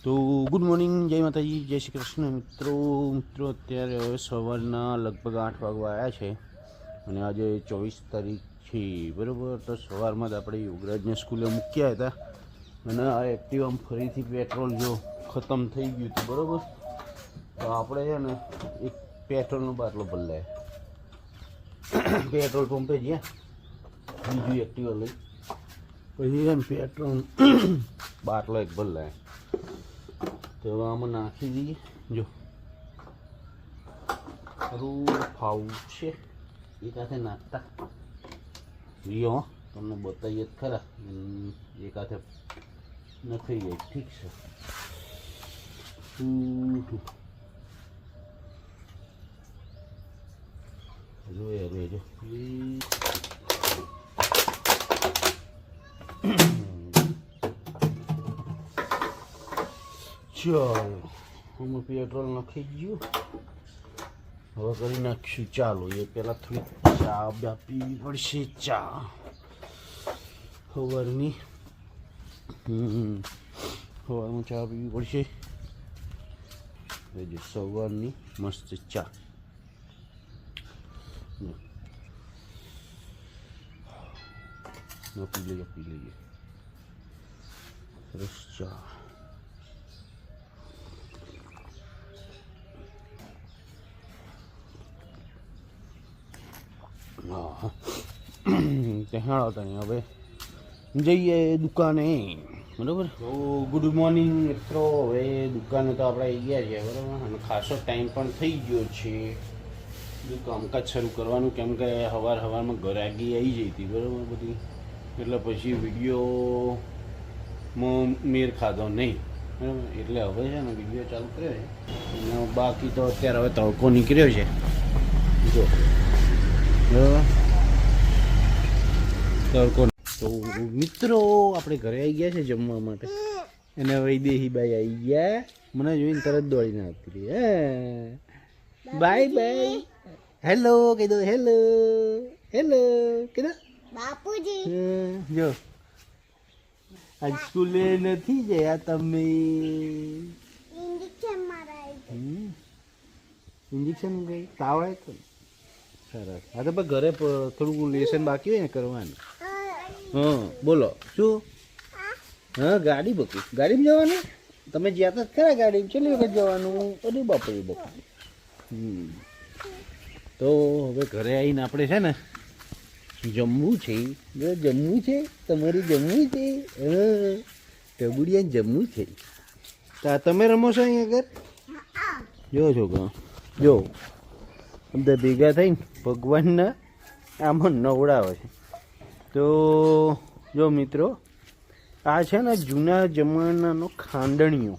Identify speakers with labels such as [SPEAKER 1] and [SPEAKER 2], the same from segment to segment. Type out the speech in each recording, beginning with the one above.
[SPEAKER 1] તો good morning, જય માતાજી, જય શ્રી કૃષ્ણ મિત્રો અત્યારે હવે સવારના લગભગ 8 વાગવા આવ્યા છે અને આજે 24 તારીખ છે, બરાબર. તો સવારમાં જ આપણે યોગરાજને સ્કૂલે મૂક્યા હતા અને આ એક્ટિવામાં ફરીથી પેટ્રોલ જો ખતમ થઈ ગયું હતું, બરાબર. તો આપણે છે ને એક પેટ્રોલનો બાટલો બદલાય પેટ્રોલ પંપે ગયા બીજું એક્ટિવા લઈ પછી એમ પેટ્રોલ બાટલો એક બદલાય. તો આમાં નાખી દઈએ, જો ખરું ફાવું છે એક હાથે નાખતા લ્યો, તમને બતાવીએ જ ખરા, એક હાથે નખાઈ જાય, ઠીક છે. જોઈએ રેજો ચાલો, હું પેટ્રોલ નાખી ગયું, હવે કરી નાખીશું ચાલો. એ પહેલાં થોડી ચા પીવી પડશે, ચા સવારની સવારમાં ચા પીવી પડશે. જો સવારની મસ્ત ચા પી લઈએ સરસ ચા. ત્યાં હવે જઈએ દુકાને, બરાબર. તો ગુડ મોર્નિંગ મિત્રો, હવે દુકાને તો આપણે આવી ગયા છીએ, બરાબર. અને ખાસો ટાઈમ પણ થઈ ગયો છે કામકાજ શરૂ કરવાનું, કેમ કે સવારમાં ગરાગી આવી જઈ હતી, બરાબર બધી, એટલે પછી વિડીયોમાં મેર ખાધો નહીં, બરાબર. એટલે હવે છે ને વિડીયો ચાલુ કર્યો છે અને બાકી તો અત્યારે હવે તડકો નીકળ્યો છે, જો બરાબર તડકો. તો મિત્રો આપણે ઘરે આવી ગયા છે જમવા માટે અને વૈદેહી બાઈ આવી ગયા, મને જોઈને તરત દોડીને આવતી રહી. બાય બાય, હેલો કહી દો, હેલો હેલો કહી દો બાપુજી. જો આજ સ્કૂલે નથી ગયા તમે? ઇન્જેક્શન ગઈ તાવ આવે તો સરસ. હા તો ઘરે થોડું લેસન બાકી હોય ને કરવાનું. હા બોલો શું? હા ગાડી બકી, ગાડીમાં જવાનું? તમે જ્યાં તો ખરા ગાડીમાં છેલ્લી વખત જવાનું? અરે બાપરે બાપા. તો હવે ઘરે આવીને આપણે છે ને જમવું છે, જમવું છે તમારે, જમવું છે ટબુડિયા, જમવું છે. તમે રમો છો અહીંયા આગળ? જો છોકરા જો બધા ભેગા થઈને ભગવાનના આમાં નવડાવે છે. તો જો મિત્રો, આ છે ને જૂના જમાનાનો ખાંડણીઓ,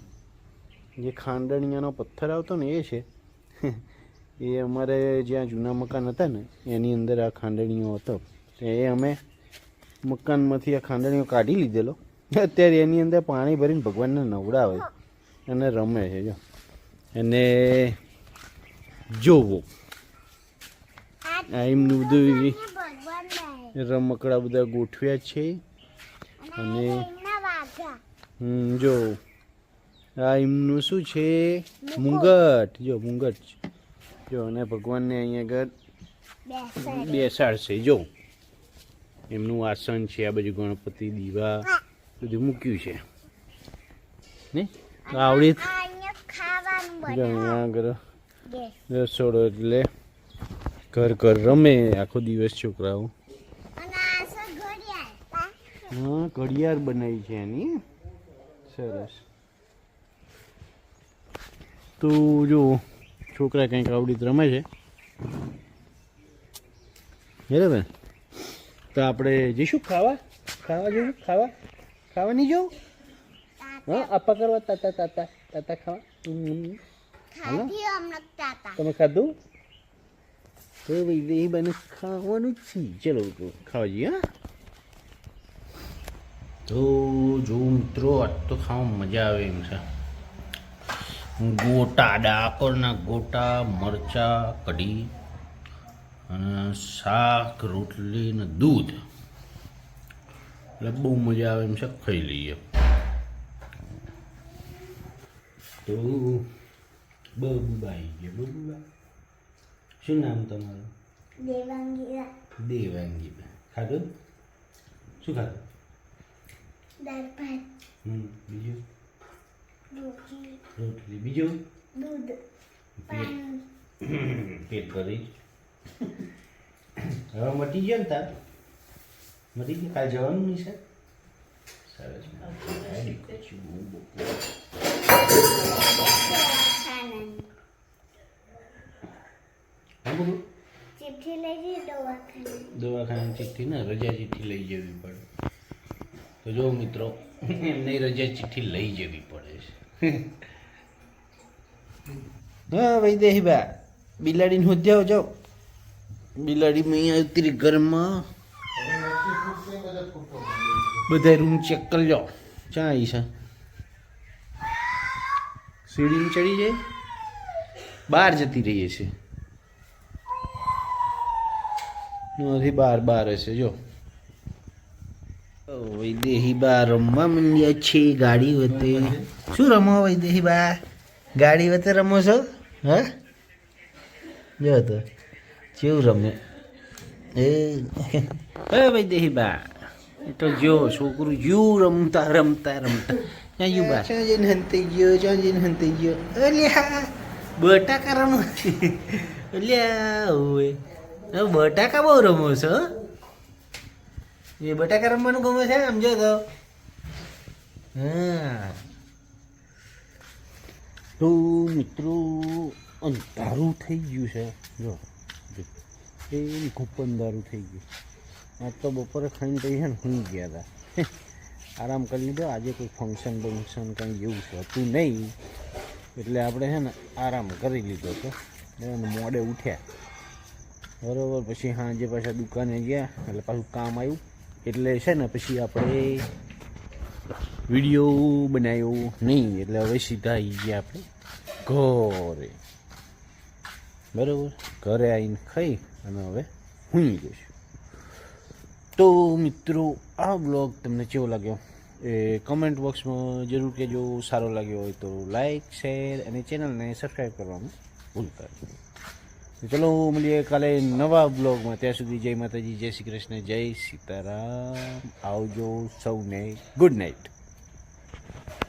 [SPEAKER 1] જે ખાંડણીયાનો પથ્થર આવતો ને એ છે. એ અમારે જ્યાં જૂના મકાન હતા ને એની અંદર આ ખાંડણીઓ હતો, એ અમે મકાનમાંથી આ ખાંડણીઓ કાઢી લીધેલો. અત્યારે એની અંદર પાણી ભરીને ભગવાનને નવડાવે અને રમે છે. જો અને જોવો આ એમનું બધું રમકડા બધા ગોઠવ્યા છે. અને જો આ એમનું શું છે, મુંગટ, જો મુંગટ જો, અને ભગવાનને અહીંયા આગળ બેસાડશે. જો એમનું આસન છે, આ બાજુ ગણપતિ દીવા બધું મૂક્યું છે ને આવડી આગળ રસોડો, એટલે ઘર રમે આખો દિવસ છોકરાઓ. હા ઘડિયાળ બનાવી છે એની, સરસ. તો જો છોકરા કંઈક આવડી રમે છે, બરાબર. તો આપણે જઈશું ખાવા જઈશું, ખાવા નહીં જવું? હા આપા કરવા, તાતા ખાવા. તમે ખાધું? તો ભાઈ બને ખાવાનું જ છે, ચલો ખાવા જઈએ. હા તો જો મિત્રો, આજ તો ખાવામાં મજા આવે એમ છે. ગોટા, ડાકોરના ગોટા, મરચા, કઢી અને શાક, રોટલી ને દૂધ, એટલે બહુ મજા આવે એમ છે. ખાઈ લઈએ. તો બબુબાઈ ગયા. બબુબા શું નામ તમારું?
[SPEAKER 2] દેવાંગી.
[SPEAKER 1] દેવાંગી. ખાધું? શું ખાધું?
[SPEAKER 2] દાળ ભાત.
[SPEAKER 1] બીજું?
[SPEAKER 2] રોટલી.
[SPEAKER 1] બીજું?
[SPEAKER 2] દૂધ. પાણી.
[SPEAKER 1] પેટ ભરી. હવે મટી ગયો ને તાર? મટી ગયો? કાલ જવાનું નહીં સર? સરસ.
[SPEAKER 2] ચિઠ્ઠી લઈ જઈ
[SPEAKER 1] દવાખાના ચિઠ્ઠી ને રજા ચિઠ્ઠી લઈ જવી પડે. તો જો મિત્રો એમને રજા ચિઠ્ઠી લઈ જવી પડે છે. હા ભાઈ દેહી બા બિલાડીને હોદ્યાઓ જાઓ. બિલાડી મેં અહીંયા ઉતરી ઘરમાં. બધા રૂમ ચેક કરી લો. ક્યાં આવી છે? સીડીને ચડી જાય બહાર જતી રહીએ છે. નથી બાર હશે જો. વૈદેહી બા રમવા માંડ્યા છે ગાડી વતે. શું રમો વૈદેહી બા? ગાડી વતે રમો છો? હા જો તો કેવું રમે એ વૈદેહી બા. એ તો જો છોકરું યુ રમતા રમતા ત્યાં યુ બા ક્યાં જઈને હંતાઈ ગયો. ક્યાં જઈને હંતાઈ ગયો? અલ્યા બટાકા રમો. અલ્યા હોય બટાકા બહુ રમો છો. એ બટાકા રમવાનું ગમે છે સમજો તો. હા તો મિત્રો અંધારું થઈ ગયું છે જો. એ ખૂબ અંધારું થઈ ગયું. આજ તો બપોરે ખાઈને તો છે ને સુઈ ગયા હતા. આરામ કરી લીધો. આજે કોઈ ફંક્શન બંક્શન કંઈ જેવું હતું નહીં એટલે આપણે છે ને આરામ કરી લીધો હતો. મોડે ઉઠ્યા બરાબર. પછી સાંજે પાછા દુકાને ગયા એટલે પાછું કામ આવ્યું એટલે છે ને પછી આપણે વિડીયો બનાવ્યો નહીં. એટલે હવે સીધા આવી ગયા આપણે ઘરે. બરાબર. ઘરે આવીને ખાઈ અને હવે સૂઈ જઈશું. તો મિત્રો આ બ્લોગ તમને કેવો લાગ્યો એ કમેન્ટ બોક્સમાં જરૂર કહેજો. સારો લાગ્યો હોય તો લાઈક શેર અને ચેનલને સબસ્ક્રાઈબ કરવાનું ભૂલતા નહીં. ચલો મળીએ કાલે નવા બ્લોગમાં. ત્યાં સુધી જય માતાજી, જય શ્રી કૃષ્ણ, જય સીતારામ. આવજો સૌને. Good night.